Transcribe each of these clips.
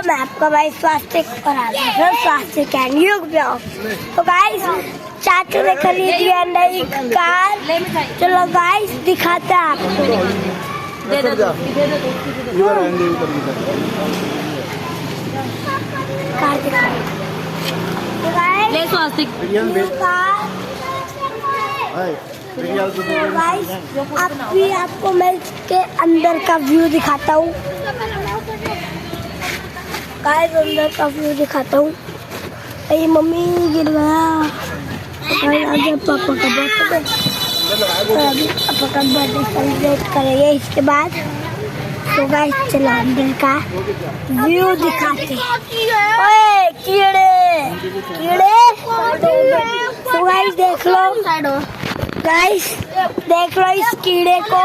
मैं आपका भाई स्वास्थ्य और स्वास्थ्य कैन योग ब्लॉग। तो गाइस चाचू ने खरीद लिया नई कार। चलो गाइस दिखाते हैं आपको। कार दिखाओ। तो गाइस अभी आपको मैं इसके अंदर का व्यू दिखाता हूँ। गाइस अंदर का व्यू दिखाता हूँ। अरे मम्मी गिर गया। पापा का बर्थडे, अभी पापा का बर्थडे सेलिब्रेट करेंगे इसके बाद। तो गाइस चलो अंदर का व्यू दिखाते हैं। ओए कीड़े कीड़े। तो गाइस देख लो, गाइस देख लो इस कीड़े को।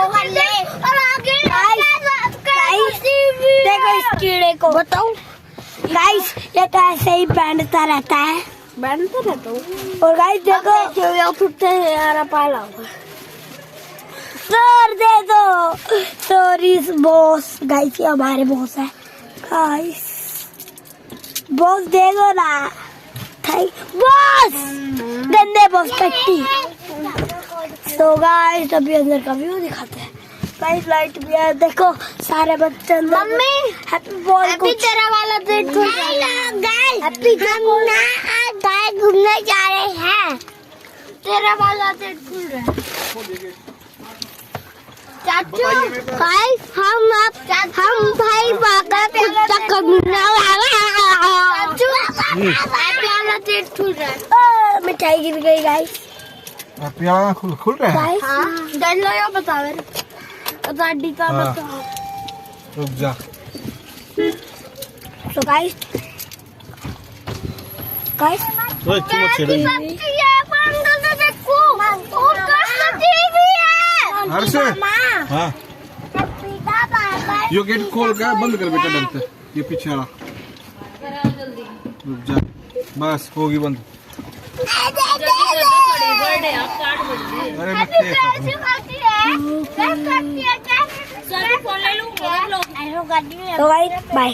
देखो इस कीड़े को, बताऊं गाइस ये तो ऐसे ही बैंडता रहता है। और गाइस देखो पाला सर दे दो। Sorry boss. गाइस ये हमारे बॉस है। गाइस बॉस दे दो ना। बॉस गंदे बॉस कट्टी। तो गाइस अभी अंदर का व्यू दिखाते हैं। गाइस लाइट भी है, देखो सारे बच्चे। मम्मी हैप्पी बॉल को तेरा वाला दिन हैप्पी गाय घूमने जा रहे हैं। तेरा वाला दिन खुल रहा है। चाचू गाइस हम भाई बाका कुत्ता कमीना। चाचू वाला दिन खुल रहा है। मिठाई गिर गई गाइस। प्याला खुल रहा है। हाँ लो यो बता मेरे गाड़ी का बताओ। रुक जा। तो गाइस ओए तुम छेड़ो हर्ष। हाँ यो गेट खोल कर बंद कर बेटा डरते। ये पीछे वाला रुक जा। बस होगी बंद। अरे मैं तो गाइस बाय।